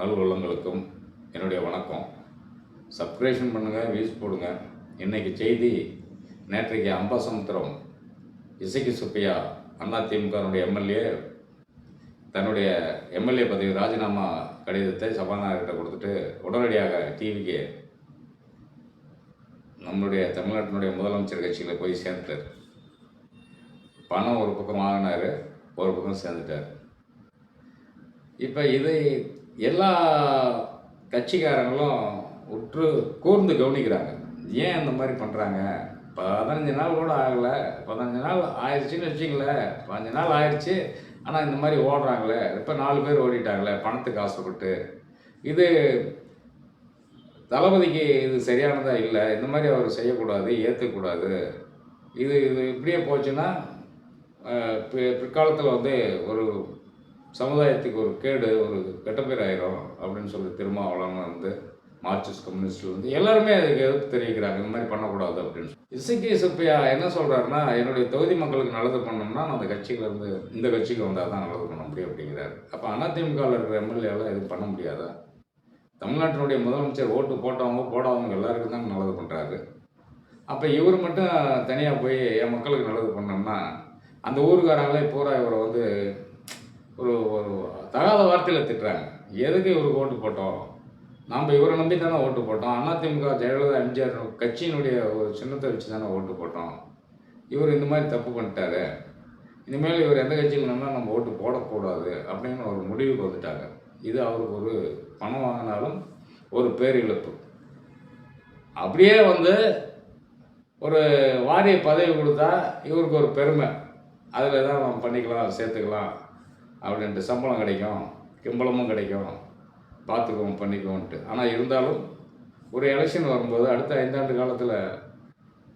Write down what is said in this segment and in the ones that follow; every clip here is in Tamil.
நல்வுள்ளங்களுக்கும் என்னுடைய வணக்கம். சப்ஸ்கிரிப்ஷன் பண்ணுங்கள், வியூஸ் போடுங்க. இன்றைக்கி செய்தி, நேற்றைக்கு அம்பாசமுத்திரம் இசக்கி சுப்பையா அதிமுகனுடைய எம்எல்ஏ தன்னுடைய எம்எல்ஏ பதவி ராஜினாமா கடிதத்தை சபாநாயகர்கிட்ட கொடுத்துட்டு உடனடியாக டிவிக்கு நம்முடைய தமிழ்நாட்டினுடைய முதலமைச்சர் கட்சியில் போய் சேர்ந்துட்டார். பணம் ஒரு பக்கம் வாங்கினார், ஒரு பக்கம் சேர்ந்துட்டார். இப்போ இதை எல்லா கட்சிக்காரங்களும் உற்று கூர்ந்து கவனிக்கிறாங்க. ஏன் இந்த மாதிரி பண்ணுறாங்க? 15 நாள் கூட ஆகலை, 15 நாள் ஆயிடுச்சுன்னு வச்சிங்களேன், 15 நாள் ஆயிடுச்சு. ஆனால் இந்த மாதிரி ஓடுறாங்களே, இப்போ 4 பேர் ஓடிட்டாங்களே பணத்துக்கு ஆசைப்பட்டு. இது தளபதிக்கு இது சரியானதாக இல்லை. இந்த மாதிரி அவர் செய்யக்கூடாது, ஏற்றக்கூடாது. இது இப்படியே போச்சுன்னா பிற்காலத்தில் ஒரு சமுதாயத்துக்கு ஒரு கேடு, ஒரு கெட்டப்பேர் ஆயிரும் அப்படின்னு சொல்லி திருமாவளவன் மார்க்சிஸ்ட் கம்யூனிஸ்ட்ல எல்லாருமே அதுக்கு எதிர்ப்பு தெரிவிக்கிறாங்க. இந்த மாதிரி பண்ணக்கூடாது அப்படின்னு. இசக்கி சுப்பையா என்ன சொல்கிறாருன்னா, என்னுடைய தொகுதி மக்களுக்கு நல்லது பண்ணோம்னா நான் அந்த கட்சியிலேருந்து இந்த கட்சிக்கு வந்தால் தான் நல்லது பண்ண முடியும் அப்படிங்கிறாரு. அப்போ அதிமுகவில் இருக்கிற எம்எல்ஏவில் எதுவும் பண்ண முடியாதா? தமிழ்நாட்டினுடைய முதலமைச்சர் ஓட்டு போட்டவங்க போடாதவங்க எல்லாருக்கும் தான் நல்லது பண்ணுறாரு. அப்போ இவர் மட்டும் தனியாக போய் என் மக்களுக்கு நல்லது பண்ணோம்னா அந்த ஊருக்காரங்களே பூரா இவரை ஒரு தகாத வார்த்தையில் திட்டுறாங்க. எதுக்கு இவருக்கு ஓட்டு போட்டோம்? நாம் இவரை நம்பி தானே ஓட்டு போட்டோம். அதிமுக ஜெயலலிதா எம்ஜிஆர் கட்சியினுடைய ஒரு சின்னத்தை வச்சு தானே ஓட்டு போட்டோம். இவர் இந்த மாதிரி தப்பு பண்ணிட்டாரு, இனிமேல் இவர் எந்த கட்சியில் நின்னா நம்ம ஓட்டு போடக்கூடாது அப்படின்னு ஒரு முடிவுக்கு வந்துட்டாங்க. இது அவருக்கு ஒரு பணம் வாங்கினாலும் ஒரு பேரிழப்பு. அப்படியே ஒரு வாரிய பதவி கொடுத்தா இவருக்கு ஒரு பெருமை, அதில் தான் நம்ம பண்ணிக்கலாம், சேர்த்துக்கலாம் அப்படின்ட்டு. சம்பளம் கிடைக்கும், கிம்பளமும் கிடைக்கும், பார்த்துக்குவோம் பண்ணிக்குவோன்ட்டு. ஆனால் இருந்தாலும் ஒரு எலெக்ஷன் வரும்போது, அடுத்த 5 ஆண்டு காலத்தில்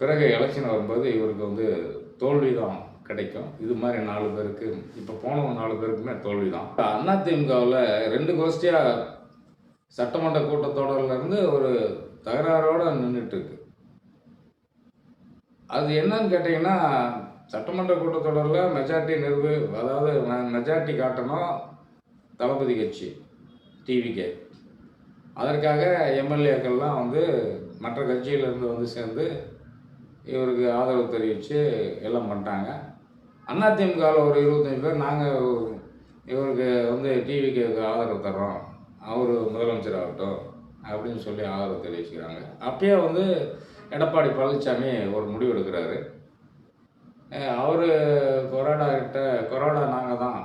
பிறகு எலெக்ஷன் வரும்போது இவருக்கு தோல்வி தான் கிடைக்கும். இது மாதிரி 4 பேருக்கு, இப்போ போனவங்க 4 பேருக்குமே தோல்வி தான். அதிமுகவில் 2 கோஷ்டியாக சட்டமன்ற கூட்டத்தொடரிலேருந்து ஒரு தகராறோடு நின்றுட்டுருக்கு. அது என்னன்னு கேட்டிங்கன்னா, சட்டமன்ற கூட்டத்தொடரில் மெஜாரிட்டி அதாவது மெஜாரிட்டி காட்டணும் தளபதி கட்சி டிவிக்கே. அதற்காக எம்எல்ஏக்கள்லாம் மற்ற கட்சியிலேருந்து சேர்ந்து இவருக்கு ஆதரவு தெரிவித்து எல்லாம் பண்ணிட்டாங்க. அதிமுகவில் ஒரு 25 பேர் நாங்கள் இவருக்கு டிவிக்கு ஆதரவு தர்றோம், அவர் முதலமைச்சர் ஆகட்டும் அப்படின்னு சொல்லி ஆதரவு தெரிவிச்சுக்கிறாங்க. அப்பயே எடப்பாடி பழனிசாமி ஒரு முடிவு எடுக்கிறாரு. அவர் கொரோனா நாங்கள் தான்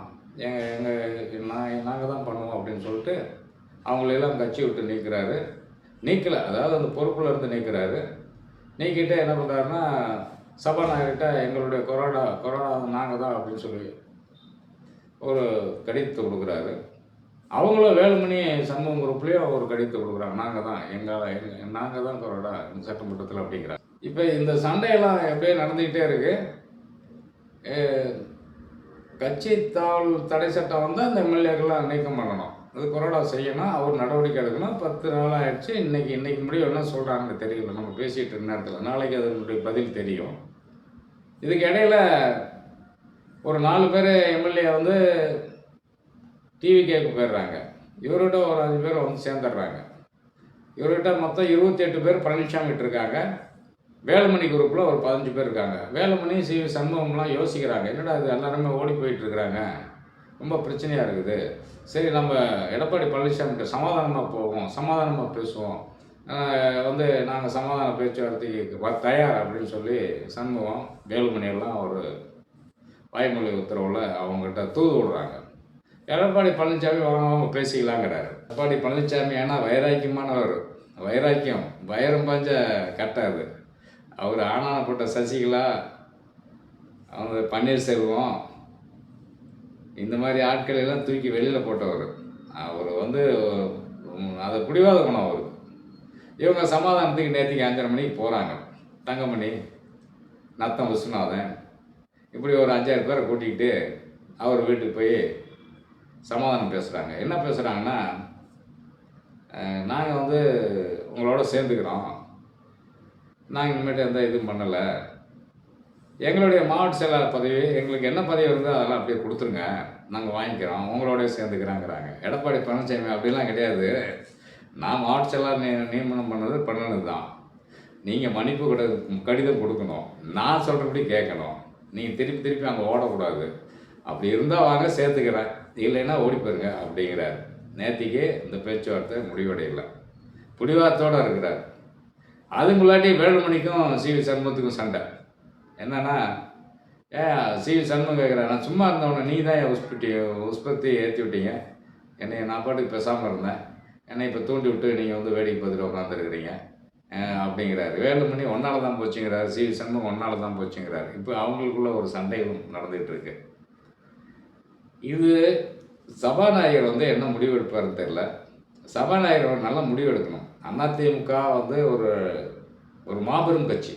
நாங்கள் தான் பண்ணுவோம் அப்படின்னு சொல்லிட்டு அவங்களெல்லாம் கட்சி விட்டு நீக்கிறாரு. நீக்கலை, அதாவது அந்த பொறுப்பில் இருந்து நீக்கிறாரு. நீக்கிட்டு என்ன பண்ணுறாருன்னா, சபாநாயகர்கிட்ட எங்களுடைய கொரோனா நாங்கள் தான் அப்படின்னு சொல்லி ஒரு கடிதத்தை கொடுக்குறாரு. அவங்களும் வேலுமணி சமூகம் குரூப்லேயும் ஒரு கடிதத்தை கொடுக்குறாங்க, நாங்கள் தான் கொரோனா சட்டமன்றத்தில் அப்படிங்கிறாங்க. இப்போ இந்த சண்டையெல்லாம் எப்படியே நடந்துக்கிட்டே இருக்குது. கட்சி தடை சட்டம் அந்த எம்எல்ஏக்கெல்லாம் நீக்கம் பண்ணணும், அது கொரோனா செய்யணும், அவர் நடவடிக்கை எடுக்கணும். 10 நாள் ஆகிடுச்சு. இன்னைக்கு முடிவு என்ன சொல்கிறாங்கன்னு தெரியல. நம்ம பேசிகிட்டு இருக்க நேரத்தில் நாளைக்கு அதனுடைய பதில் தெரியும். இதுக்கு இடையில் ஒரு 4 பேர் எம்எல்ஏ டிவிகேக்கு போயிடுறாங்க. இவர்கிட்ட ஒரு 5 பேர் சேர்ந்துடுறாங்க. இவர்கிட்ட மொத்தம் 28 பேர் பழனிசாமிட்டு இருக்காங்க. வேலுமணி குரூப்பில் ஒரு 15 பேர் இருக்காங்க. வேலுமணி சண்முகம்லாம் யோசிக்கிறாங்க, என்னடா இது எல்லாருமே ஓடி போயிட்டுருக்குறாங்க, ரொம்ப பிரச்சனையாக இருக்குது. சரி, நம்ம எடப்பாடி பழனிசாமிகிட்ட சமாதானமாக போவோம், சமாதானமாக பேசுவோம், நாங்கள் சமாதான பேச்சுவார்த்தைக்கு தயார் அப்படின்னு சொல்லி சண்முகம் வேலுமணியெல்லாம் ஒரு வாய்மொழி உத்தரவில் அவங்ககிட்ட தூது விடுறாங்க. எடப்பாடி பழனிசாமி அவங்க பேசிக்கலாங்கிறாரு. எடப்பாடி பழனிசாமி ஏன்னா வைராக்கியமானவர், வைராக்கியம் வைரம் பாஞ்ச கட்டாது. அவர் ஆனானப்பட்ட சசிகலா, பன்னீர்செல்வம், இந்த மாதிரி ஆட்கள் எல்லாம் தூக்கி வெளியில் போட்டவர். அவர் அதை பிடிவாத குணம் அவருக்கு. இவங்க சமாதானத்துக்கு நேற்றுக்கு 5:30 மணிக்கு போகிறாங்க. தங்கமணி, நத்தம் விஸ்வநாதன், இப்படி ஒரு 5-6 பேரை கூட்டிகிட்டு அவர் வீட்டுக்கு போய் சமாதானம் பேசுகிறாங்க. என்ன பேசுகிறாங்கன்னா, நாங்கள் உங்களோட சேர்ந்துக்கிறோம், நாங்கள் இனிமேட்டு எந்த இதுவும் பண்ணலை, எங்களுடைய மாவட்ட செயலாளர் பதவி எங்களுக்கு என்ன பதவி இருந்தோ அதெல்லாம் அப்படியே கொடுத்துருங்க, நாங்கள் வாங்கிக்கிறோம், உங்களோடய சேர்ந்துக்கிறாங்கிறாங்க. எடப்பாடி பழனிசாமி அப்படிலாம் கிடையாது. நான் மாவட்ட செயலாளர் நியமனம் பண்ணது தான். நீங்கள் மன்னிப்பு கடிதம் கொடுக்கணும், நான் சொல்கிறபடி கேட்கணும், நீங்கள் திருப்பி திருப்பி அங்கே ஓடக்கூடாது. அப்படி இருந்தால் வாங்க சேர்த்துக்கிறேன், இல்லைன்னா ஓடி போயிருங்க அப்படிங்கிறார். நேற்றுக்கே இந்த பேச்சுவார்த்தை முடிவடையலை, பிடிவாதத்தோடு இருக்கிறார். அதுக்குள்ளாட்டி வேலுமணிக்கும் சிவி சண்முகத்துக்கும் சண்டை. என்னன்னா, சிவி சண்முகம் கேட்குறேன், நான் சும்மா இருந்தவனை நீ தான் என் உற்பத்தி ஏற்றி விட்டீங்க, என்னை நான் பாட்டுக்கு பேசாமல் இருந்தேன், என்னை இப்போ தூண்டி விட்டு நீங்கள் வந்து வேடிக்கை பார்த்துட்டு உட்காந்துருக்குறீங்க அப்படிங்கிறாரு. வேலுமணி ஒன்றால் தான் போச்சுங்கிறாரு, சிவி சண்முகம் ஒன்றால் தான் போச்சுங்கிறாரு. இப்போ அவங்களுக்குள்ள ஒரு சண்டைகளும் நடந்துகிட்டு இருக்கு. இது சபாநாயகர் வந்து என்ன முடிவு எடுப்பாருன்னு தெரில. சபாநாயகர் நல்ல முடிவு எடுக்கணும். அதிமுக வந்து ஒரு மாபெரும் கட்சி,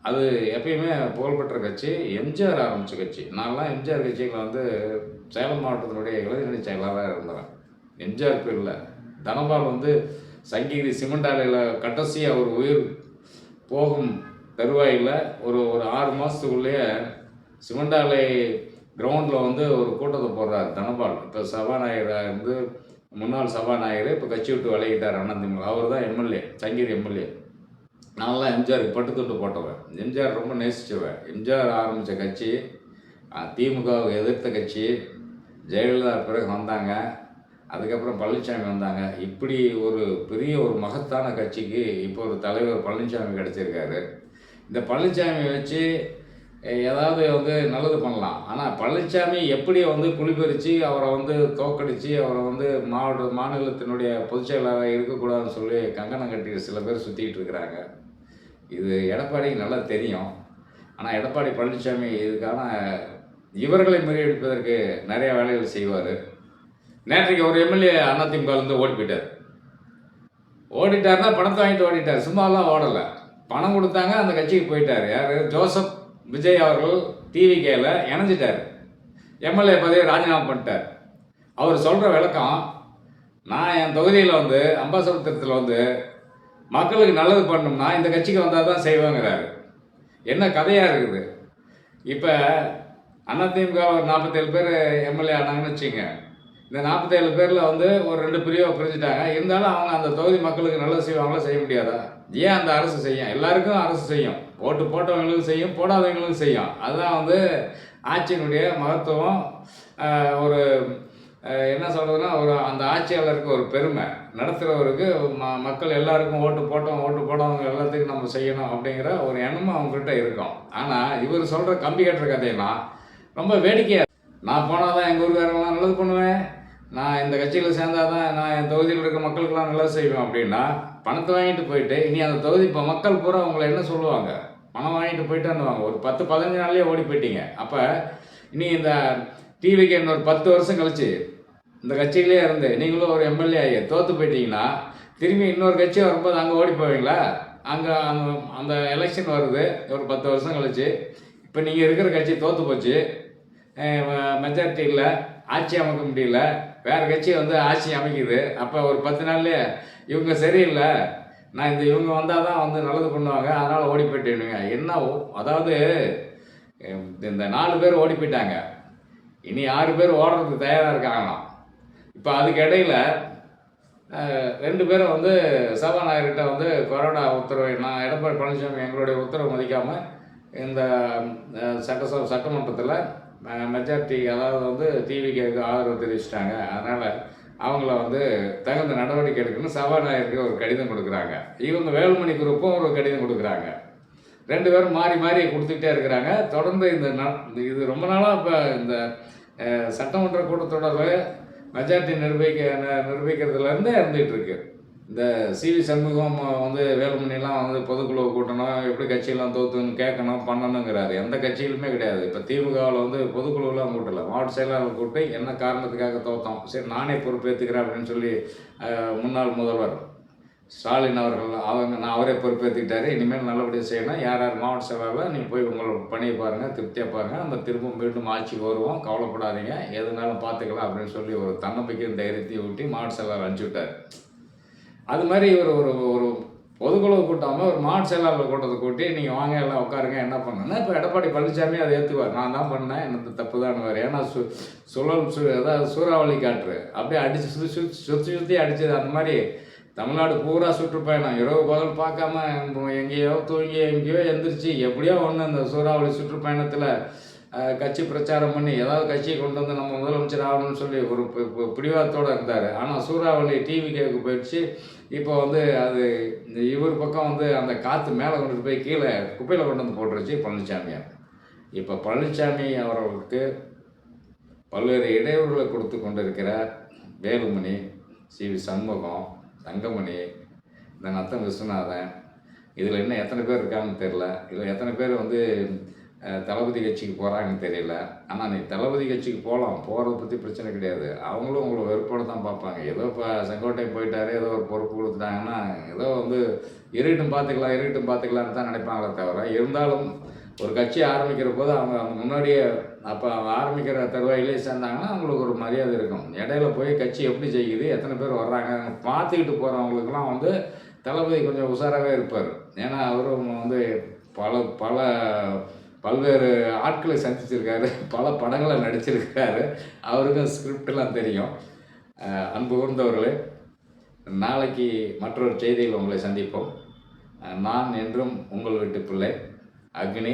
அது எப்பயுமே புகழ்பெற்ற கட்சி, எம்ஜிஆர் ஆரம்பித்த கட்சி. நான்லாம் எம்ஜிஆர் கட்சியில் வந்து சேலம் மாவட்டத்தினுடைய இளைஞரணி செயலாளராக இருந்தேன். எம்ஜிஆர் பேரில் தனபால் வந்து சங்ககிரி சிமெண்ட் ஆலையில் கடைசி அவர் உயிர் போகும் தருவாயில் ஒரு 6 மாதத்துக்குள்ளேயே சிமெண்ட் ஆலை கிரவுண்டில் வந்து ஒரு கூட்டத்தை போடுறார் தனபால். இப்போ சபாநாயகராக இருந்து முன்னாள் சபாநாயகர் இப்போ கட்சி விட்டு விலகிட்டார் அதிமுக. அவர் தான் எம்எல்ஏ, சங்ககிரி எம்எல்ஏ. நான்லாம் எம்ஜிஆருக்கு பட்டுத்தொட்டு போட்டவன், எம்ஜிஆர் ரொம்ப நேசித்தவன். எம்ஜிஆர் ஆரம்பித்த கட்சி, திமுகவை எதிர்த்த கட்சி. ஜெயலலிதா பிறகு வந்தாங்க, அதுக்கப்புறம் பழனிசாமி வந்தாங்க. இப்படி ஒரு பெரிய ஒரு மகத்தான கட்சிக்கு இப்போ ஒரு தலைவர் பழனிசாமி கிடச்சிருக்காரு. இந்த பழனிசாமி வச்சு ஏதாவது வந்து நல்லது பண்ணலாம். ஆனால் பழனிசாமி எப்படி வந்து குளிபறித்து அவரை வந்து தோக்கடித்து அவரை வந்து மாநிலத்தினுடைய பொதுச் செயலாளராக இருக்கக்கூடாதுன்னு சொல்லி கங்கணம் கட்டி சில பேர் சுற்றிக்கிட்டு இருக்கிறாங்க. இது எடப்பாடிக்கு நல்லா தெரியும். ஆனால் எடப்பாடி பழனிசாமி இதுக்கான இவர்களை முறியடிப்பதற்கு நிறைய வேலைகள் செய்வார். நேற்றைக்கு ஒரு எம்எல்ஏ அதிமுகலேருந்து ஓடி போயிட்டார். ஓடிட்டார்னா பணத்தை வாங்கிட்டு ஓடிட்டார், சும்மாலாம் ஓடலை. பணம் கொடுத்தாங்க, அந்த கட்சிக்கு போயிட்டார். யார்? ஜோசப் விஜய் அவர்கள் டிவிகேல இணைஞ்சிட்டார். எம்எல்ஏ பதவியை ராஜினாமா பண்ணிட்டார். அவர் சொல்கிற விளக்கம், நான் என் தொகுதியில் வந்து அம்பாசமுத்திரத்தில் வந்து மக்களுக்கு நல்லது பண்ணணும்னா இந்த கட்சிக்கு வந்தால் தான் செய்வாங்கிறாரு. என்ன கதையாக இருக்குது? இப்போ அதிமுக ஒரு 47 பேர் எம்எல்ஏ ஆனாங்கன்னு வச்சுங்க. இந்த 47 பேரில் வந்து ஒரு 2 பிரிவாக பிரிஞ்சுட்டாங்க. இருந்தாலும் அவங்க அந்த தொகுதி மக்களுக்கு நல்லது செய்வாங்களா, செய்ய முடியாதா? ஏன் அந்த அரசு செய்யும்? எல்லாருக்கும் அரசு செய்யும், ஓட்டு போட்டவங்களுக்கும் செய்யும், போடாதவங்களுக்கும் செய்யும். அதுதான் வந்து ஆட்சியினுடைய மகத்துவம். ஒரு என்ன சொல்கிறதுனா, ஒரு அந்த ஆட்சியாளருக்கு ஒரு பெருமை, நடத்துகிறவருக்கு மக்கள் எல்லாருக்கும் ஓட்டு போட்டோம் ஓட்டு போடாதவங்க எல்லாத்துக்கும் நம்ம செய்யணும் அப்படிங்கிற ஒரு எண்ணமும் அவங்ககிட்ட இருக்கும். ஆனால் இவர் சொல்கிற கம்பி கட்டுற கதையெல்லாம் ரொம்ப வேடிக்கையாக, நான் போனால் தான் எங்கள் ஊருக்காரங்களாம் நல்லது பண்ணுவேன், நான் இந்த கட்சியில் சேர்ந்தால் தான் நான் என் தொகுதியில் இருக்க மக்களுக்கெல்லாம் நல்லது செய்வேன் அப்படின்னா, பணத்தை வாங்கிட்டு போயிட்டு இனி அந்த தொகுதி இப்போ மக்கள் பூரா அவங்கள என்ன சொல்லுவாங்க? பணம் வாங்கிட்டு போயிட்டான்னுவாங்க. ஒரு 10-15 நாள்லேயே ஓடி போயிட்டீங்க. அப்போ இனி இந்த டிவிக்கு இன்னொரு 10 வருஷம் கழிச்சு இந்த கட்சியிலே இருந்து நீங்களும் ஒரு எம்எல்ஏ ஆகி தோற்று போயிட்டீங்கன்னா, திரும்பி இன்னொரு கட்சி வரும்போது அங்கே ஓடி போவீங்களா? அங்கே அந்த எலெக்ஷன் வருது ஒரு 10 வருஷம் கழிச்சு. இப்போ நீங்கள் இருக்கிற கட்சி தோற்று போச்சு, மெஜாரிட்டி இல்லை, ஆட்சி அமைக்க முடியல, வேறு கட்சி வந்து ஆட்சி அமைக்குது. அப்போ ஒரு 10 நாள்லேயே இவங்க சரியில்லை, நான் இவங்க வந்தால் தான் வந்து நல்லது பண்ணுவாங்க, அதனால் ஓடி போயிட்டேனுங்க. என்ன அதாவது இந்த 4 பேர் ஓடி போயிட்டாங்க, இனி 6 பேர் ஓடுறதுக்கு தயாராக இருக்காங்களாம். இப்போ அதுக்கு இடையில் 2 பேரும் வந்து சபாநாயகர்கிட்ட வந்து கொரோனா உத்தரவை, நான் எடப்பாடி பழனிசாமி எங்களுடைய உத்தரவை மதிக்காமல் இந்த சட்டமன்றத்தில் மெஜாரிட்டி, அதாவது வந்து டிவிக்கு ஆதரவு தெரிவிச்சிட்டாங்க, அதனால் அவங்கள வந்து தகுந்த நடவடிக்கை எடுக்கணும்னு சபாநாயகருக்கு ஒரு கடிதம் கொடுக்குறாங்க. இவங்க வேலுமணி குரூப்பும் ஒரு கடிதம் கொடுக்குறாங்க. 2 பேரும் மாறி மாறி கொடுத்துக்கிட்டே இருக்கிறாங்க. தொடர்ந்து இது ரொம்ப நாளாக இப்போ இந்த சட்டமன்ற கூட்டத்தொடர் மெஜாரிட்டி நிரூபிக்கிறதுலேருந்தே இருந்துகிட்டு இருக்கு. இந்த சிவி சண்முகம் வந்து வேலுமணிலாம் வந்து பொதுக்குழு கூட்டணும், எப்படி கட்சியெல்லாம் தோற்றுன்னு கேட்கணும் பண்ணணுங்கிறாரு. எந்த கட்சியிலுமே கிடையாது. இப்போ திமுகவில் வந்து பொதுக்குழுவெலாம் கூட்டலை, மாவட்ட செயலாளர் கூட்டி என்ன காரணத்துக்காக தோற்றோம், சரி நானே பொறுப்பேற்றுக்கிறேன் அப்படின்னு சொல்லி முன்னாள் முதல்வர் ஸ்டாலின் அவர்கள் நான் அவரே பொறுப்பேற்றுக்கிட்டாரு. இனிமேல் நல்லபடியாக செய்யணும், யார் யார் மாவட்ட செயலாளர் நீங்கள் போய் உங்களோட பணியை பாருங்கள், திருப்தியாக பாருங்கள், நம்ம திரும்ப மீண்டும் ஆட்சிக்கு வருவோம், கவலைப்படாதீங்க, எதுனாலும் பார்த்துக்கலாம் அப்படின்னு சொல்லி ஒரு தன்னம்பிக்கையும் தைரியத்தையும் ஊட்டி மாவட்ட செயலாளர் அனுப்பிச்சி விட்டார். அது மாதிரி இவர் ஒரு பொதுக்குழு கூட்டாமல் ஒரு மாவட்ட செயலாளர் கூட்டத்தை கூட்டி நீங்கள் வாங்க எல்லாம் உட்காருங்க என்ன பண்ணணும்னா இப்போ எடப்பாடி பழனிசாமி அதை ஏற்றுக்குவார். நான் தான் பண்ணேன், எனக்கு தப்பு தானுவார். ஏன்னா அதாவது சூறாவளி காற்று அப்படியே அடித்து சுற்றி அடிச்சது. அந்த மாதிரி தமிழ்நாடு பூரா சுற்றுப்பயணம் இரவு பகல் பார்க்காம எங்கேயோ தூங்கி எங்கேயோ எந்திரிச்சு எப்படியோ ஒன்று அந்த சூறாவளி சுற்றுப்பயணத்தில் கட்சி பிரச்சாரம் பண்ணி ஏதாவது கட்சியை கொண்டு வந்து நம்ம முதலமைச்சர் ஆகணும்னு சொல்லி ஒரு பிடிவாதத்தோடு இருந்தார். ஆனால் சூறாவளி டிவிக்கு போயிடுச்சு. இப்போ வந்து அது இவர் பக்கம் வந்து அந்த காற்று மேலே கொண்டு போய் கீழே குப்பையில் கொண்டு வந்து போட்டுருச்சு பழனிசாமியார். இப்போ பழனிசாமி அவர்களுக்கு பல்வேறு இடையூறுகளை கொடுத்து கொண்டிருக்கிற வேலுமணி, சி.வி. சண்முகம், தங்கமணி, இந்த நத்தம் விஸ்வநாதன், இதில் இன்னும் எத்தனை பேர் இருக்காங்கன்னு தெரில. இதில் எத்தனை பேர் வந்து தளபதி கட்சிக்கு போகிறாங்கன்னு தெரியல. ஆனால் நீ தளபதி கட்சிக்கு போகிறத பற்றி பிரச்சனை கிடையாது. அவங்களும் உங்களை வெறுப்போடு தான் பார்ப்பாங்க. ஏதோ இப்போ செங்கோட்டைக்கு போயிட்டாரு, ஏதோ ஒரு பொறுப்பு கொடுத்துட்டாங்கன்னா ஏதோ வந்து இருக்கட்டும் பார்த்துக்கலான்னு தான் நினைப்பாங்களே தவிர, இருந்தாலும் ஒரு கட்சி ஆரம்பிக்கிற போது அவங்க முன்னாடியே அப்போ அவங்க ஆரம்பிக்கிற தருவாயிலே சேர்ந்தாங்கன்னா அவங்களுக்கு ஒரு மரியாதை இருக்கும். இடையில போய் கட்சி எப்படி செய்யுது, எத்தனை பேர் வர்றாங்க பார்த்துக்கிட்டு போகிறவங்களுக்குலாம் வந்து தளபதி கொஞ்சம் உஷாராகவே இருப்பார். ஏன்னா அவரும் வந்து பல்வேறு ஆட்களை சந்திச்சிருக்காரு, பல படங்களை நடிச்சிருக்காரு, அவருக்கும் ஸ்கிரிப்டெல்லாம் தெரியும். அன்பு கூர்ந்தவர்களே, நாளைக்கு மற்றொரு செய்தியில் உங்களை சந்திப்போம். நான் என்றும் உங்கள் வீட்டு பிள்ளை அக்னி.